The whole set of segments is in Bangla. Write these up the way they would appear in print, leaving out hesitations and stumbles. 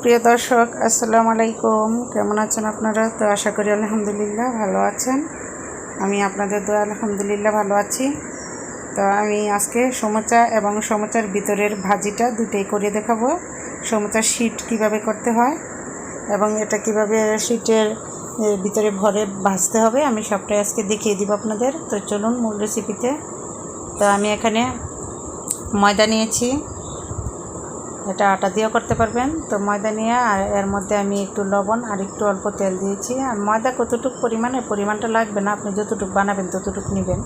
প্রিয় দর্শক, আসসালামু আলাইকুম। কেমন আছেন আপনারা? তো আশা করি আলহামদুলিল্লাহ ভালো আছেন। আমি আপনাদের দোয়া আলহামদুলিল্লাহ ভালো আছি। তো আমি আজকে সমোচা এবং সমোচার ভিতরের ভাজিটা দুটোই করে দেখাবো। সমোচার শীট কিভাবে করতে হয় এবং এটা কিভাবে শীটের ভিতরে ভরে ভাজতে হবে আমি সবটাই আজকে দেখিয়ে দিব আপনাদের। তো চলুন মূল রেসিপিতে। তো আমি এখানে ময়দা নিয়েছি, এটা আটা দিয়েও করতে পারবেন। তো ময়দা নিয়ে আর এর মধ্যে আমি একটু লবণ আর একটু অল্প তেল দিয়েছি। আর ময়দা কতটুকু পরিমাণটা লাগবে না, আপনি যতটুকু বানাবেন ততটুকু নেবেন।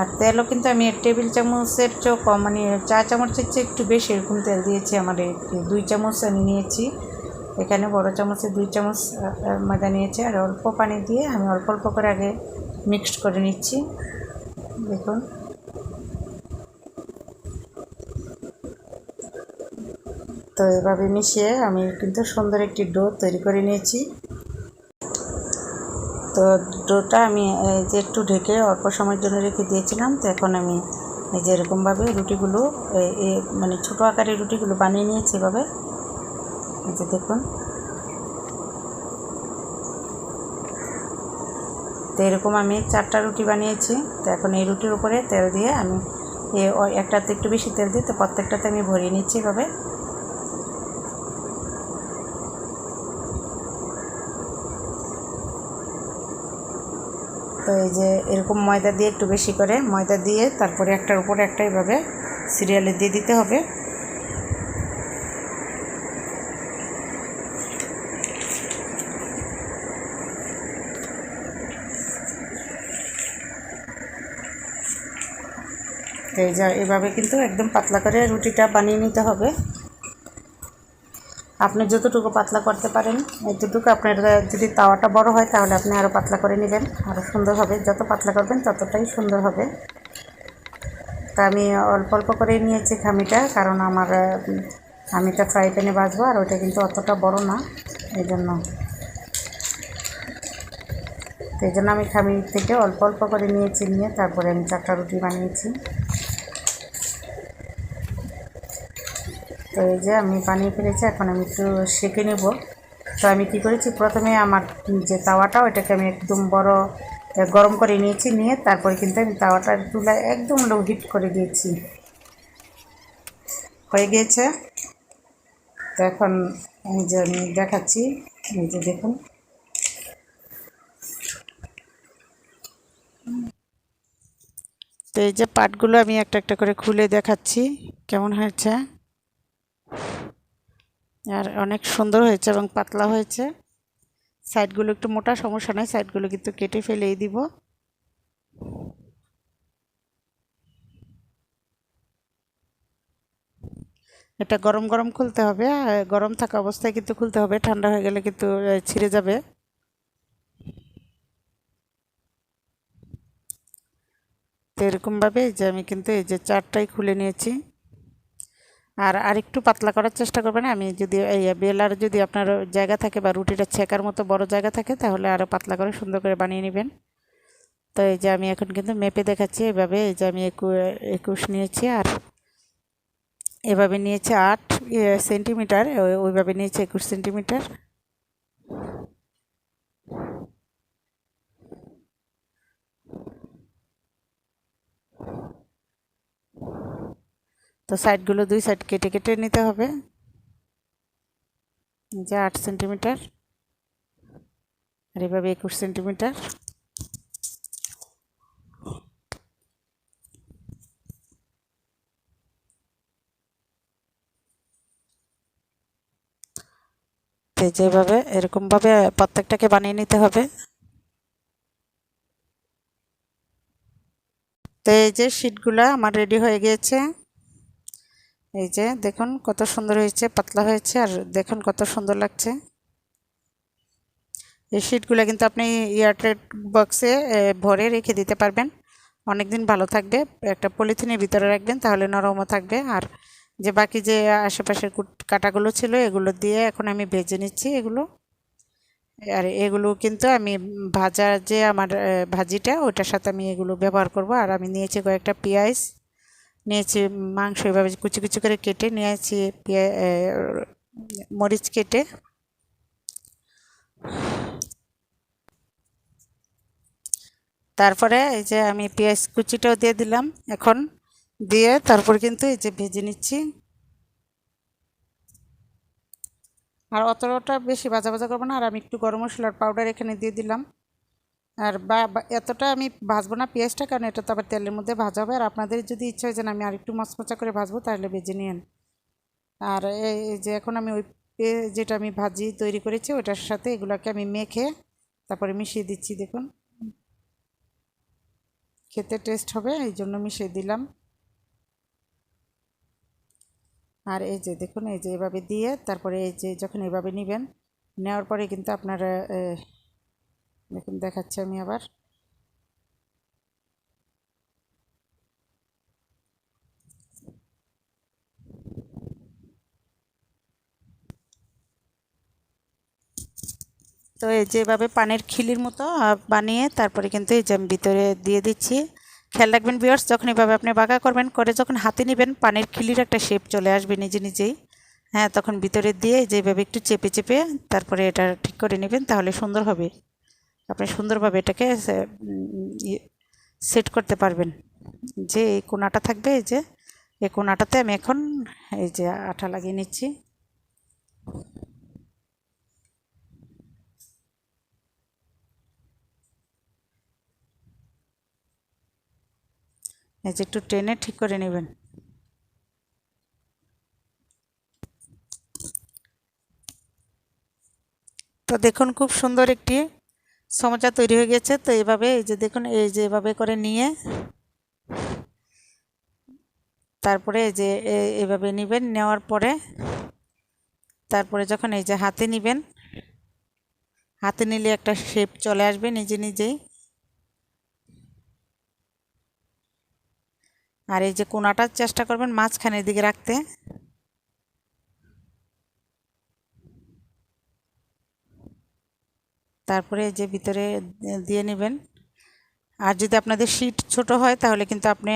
আর তেলও কিন্তু আমি 1 টেবিল চামচের চেয়েও কম, মানে 4 চামচের চেয়ে একটু বেশি এরকম তেল দিয়েছি। আমার 2 চামচ আমি নিয়েছি, এখানে বড় চামচে 2 চামচ ময়দা নিয়েছি। আর অল্প পানি দিয়ে আমি অল্প অল্প করে আগে মিক্সড করে নিচ্ছি। দেখুন, তো এভাবে মিশিয়ে আমি কিন্তু সুন্দর একটি ডো তৈরি করে নিয়েছি। তো ডোটা আমি এই যে একটু ঢেকে অল্প সময়ের জন্য রেখে দিয়েছিলাম। তো এখন আমি এই যে এরকমভাবে রুটিগুলো মানে ছোটো আকারের রুটিগুলো বানিয়ে নিয়েছি এভাবে। এই যে দেখুন, তো এরকম আমি 4টা রুটি বানিয়েছি। তো এখন এই রুটির উপরে তেল দিয়ে আমি একটাতে একটু বেশি তেল দিয়ে তো প্রত্যেকটাতে আমি ভরিয়ে নিচ্ছি এভাবে। তো এই যে এরকম ময়দা দিয়ে একটু বেশি করে ময়দা দিয়ে তারপরে একটার উপরে একটা এভাবে সিরিয়ালে দিয়ে দিতে হবে। তো এই যে এভাবে কিন্তু একদম পাতলা করে রুটিটা বানিয়ে নিতে হবে। আপনি যতটুকু পাতলা করতে পারেন এতটুকু। আপনার যদি তাওয়াটা বড় হয় তাহলে আপনি আরও পাতলা করে নেবেন, আরও সুন্দর হবে। যত পাতলা করবেন ততটাই সুন্দর হবে। তা আমি অল্প অল্প করে নিয়েছি খামিটা, কারণ আমি এটা ফ্রাই প্যানে ভাজবো আর ওইটা কিন্তু অতটা বড় না, এই জন্য আমি খামি থেকে অল্প অল্প করে নিয়েছি, নিয়ে তারপরে আমি 4টা রুটি বানিয়েছি। তো এই যে আমি বানিয়ে ফেলেছি, এখন আমি একটু সেঁকে নেব। তো আমি কী করেছি, প্রথমে আমার যে তাওয়াটা ওইটাকে আমি একদম বড় গরম করে নিয়েছি, নিয়ে তারপরে কিন্তু আমি তাওয়াটার চুলায় একদম লো হিট করে দিয়েছি। হয়ে গিয়েছে। তো এখন এই যে আমি দেখাচ্ছি, এই যে দেখুন। তো এই যে পাটগুলো আমি একটা একটা করে খুলে দেখাচ্ছি কেমন হয়েছে। আর অনেক সুন্দর হয়েছে এবং পাতলা হয়েছে। সাইডগুলো একটু মোটা, সমস্যা নয়, সাইডগুলো কিন্তু কেটে ফেলেই দিব। এটা গরম গরম খুলতে হবে, গরম থাকা অবস্থায় কিন্তু খুলতে হবে, ঠান্ডা হয়ে গেলে কিন্তু ছিঁড়ে যাবে। তো এরকমভাবে যে আমি কিন্তু এই যে 4টাই খুলে নিয়েছি। আর আরেকটু পাতলা করার চেষ্টা করবেন। আমি যদি এই বেলার যদি আপনার জায়গা থাকে বা রুটিটা ছেঁকার মতো বড় জায়গা থাকে তাহলে আরও পাতলা করে সুন্দর করে বানিয়ে নেবেন। তো এই যে আমি এখন কিন্তু মেপে দেখাচ্ছি এভাবে। এই যে আমি 21 নিয়েছি, আর এভাবে নিয়েছি 8 সেন্টিমিটার, ওইভাবে নিয়েছি 21 সেন্টিমিটার। তো সাইডগুলো 2 সাইড কেটে কেটে নিতে হবে। যে 8 সেন্টিমিটার আর এভাবে 21 সেন্টিমিটার। তো যেভাবে এরকমভাবে প্রত্যেকটাকে বানিয়ে নিতে হবে। তো এই যে শীটগুলো আমার রেডি হয়ে গিয়েছে। এই যে দেখুন কত সুন্দর হয়েছে, পাতলা হয়েছে, আর দেখুন কত সুন্দর লাগছে। এই শীটগুলো কিন্তু আপনি এয়ারটাইট বক্সে ভরে রেখে দিতে পারবেন, অনেক দিন ভালো থাকবে। একটা পলিথিনের ভিতরে রাখবেন, তাহলে নরমও থাকবে। আর যে বাকি যে আশেপাশের কাটাগুলো ছিল এগুলো দিয়ে এখন আমি ভেজে নিচ্ছি এগুলো। আর এগুলো কিন্তু আমি ভাজা যে আমার ভাজিটা ওইটার সাথে আমি এগুলো ব্যবহার করব। আর আমি নিয়েছি কয়েকটা পেঁয়াজ, নিয়েছি মাংস এভাবে কুচি কুচি করে কেটে নিয়েছি, মরিচ কেটে, তারপরে এই যে আমি পেঁয়াজ কুচিটাও দিয়ে দিলাম এখন, দিয়ে তারপর কিন্তু এই যে ভেজে নিচ্ছি। আর অতটা বেশি ভাজা ভাজা করবো না। আর আমি একটু গরম মশলার পাউডার এখানে দিয়ে দিলাম। আর এতটা আমি ভাজবো না পেঁয়াজটা, কারণ এটা তো আবার তেলের মধ্যে ভাজা হবে। আর আপনাদের যদি ইচ্ছা হয় যে আমি আর একটু মচমচা করে ভাজবো, তাহলে ভেজে নিন। আর এই যে এখন আমি ওই যেটা আমি ভাজি তৈরি করেছি ওইটার সাথে এগুলোকে আমি মেখে তারপরে মিশিয়ে দিচ্ছি। দেখুন খেতে টেস্ট হবে এই জন্য মিশিয়ে দিলাম। আর এই যে দেখুন এই যে এভাবে দিয়ে তারপরে এই যে যখন এভাবে নেবেন, নেওয়ার পরে কিন্তু আপনারা দেখুন দেখাচ্ছি আমি আবার। তো এই যেভাবে পানির খিলির মতো বানিয়ে তারপরে কিন্তু এই যে আমি ভিতরে দিয়ে দিচ্ছি। খেয়াল রাখবেন ভিউয়ার্স, যখন এভাবে আপনি বাঁকা করবেন, করে যখন হাতে নেবেন পানির খিলির একটা শেপ চলে আসবে নিজে নিজেই। হ্যাঁ, তখন ভিতরে দিয়ে যেভাবে একটু চেপে চেপে তারপরে এটা ঠিক করে নেবেন, তাহলে সুন্দর হবে। আপনি সুন্দরভাবে এটাকে সেট করতে পারবেন। যে এই কোণাটা থাকবে, এই যে এই কোণাটাতে আমি এখন এই যে আঠা লাগিয়ে নিচ্ছি। এই যে একটু টেনে ঠিক করে নেবেন। তো দেখুন খুব সুন্দর একটি সমোচা তৈরি হয়ে গেছে। তো এইভাবে এই যে দেখুন এই যে এভাবে করে নিয়ে তারপরে এই যে এভাবে নেবেন, নেওয়ার পরে তারপরে যখন এই যে হাতে নেবেন, হাতে নিলে একটা শেপ চলে আসবে নিজে নিজেই। আর এই যে কোণাটার চেষ্টা করবেন মাঝখানের দিকে রাখতে। তারপরে এই যে ভিতরে দিয়ে নেবেন। আর যদি আপনাদের শীট ছোট হয় তাহলে কিন্তু আপনি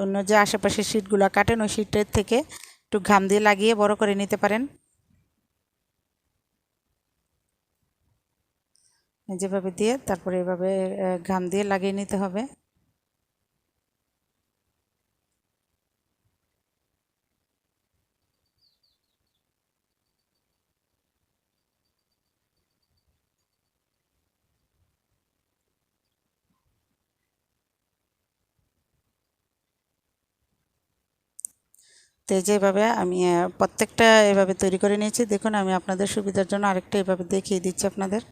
অন্য যে আশেপাশে শীটগুলো কাটেন ওই শীটের থেকে একটু ঘাম দিয়ে লাগিয়ে বড় করে নিতে পারেন। যেভাবে দিয়ে তারপরে এভাবে ঘাম দিয়ে লাগিয়ে নিতে হবে। তো যেভাবে আমি প্রত্যেকটা এভাবে তৈরি করে নিয়েছি। দেখুন আমি আপনাদের সুবিধার জন্য আরেকটা এভাবে দেখিয়ে দিচ্ছি আপনাদের।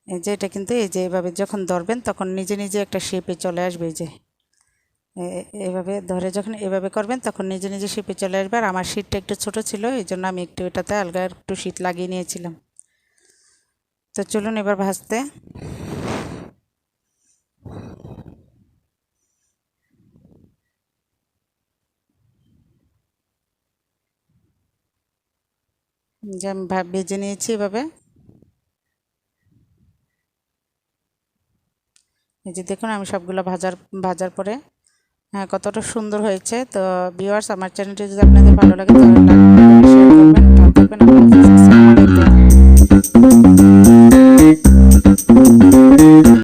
এই যে এটা কিন্তু এই যে এভাবে যখন ধরবেন তখন নিজে নিজে একটা শেপে চলে আসবে। এই যে এভাবে ধরে যখন এভাবে করবেন তখন নিজে নিজে শেপে চলে আসবে। আর আমার শীটটা একটু ছোট ছিল, এই জন্য আমি একটু এটাতে আলগা একটু শীট লাগিয়ে নিয়েছিলাম। তো চলুন এবার ভাজতে। যে আমি ভেজে নিয়েছি এভাবে। এই যে দেখুন আমি সবগুলো ভাজার পরে হ্যাঁ কতটা সুন্দর হয়েছে। তো ভিউয়ার্স, আমার চ্যানেলটি যদি আপনাদের ভালো লাগে তাহলে লাইক করবেন, শেয়ার করবেন, ভালো থাকবেন। আল্লাহ হাফেজ, আসসালামু আলাইকুম।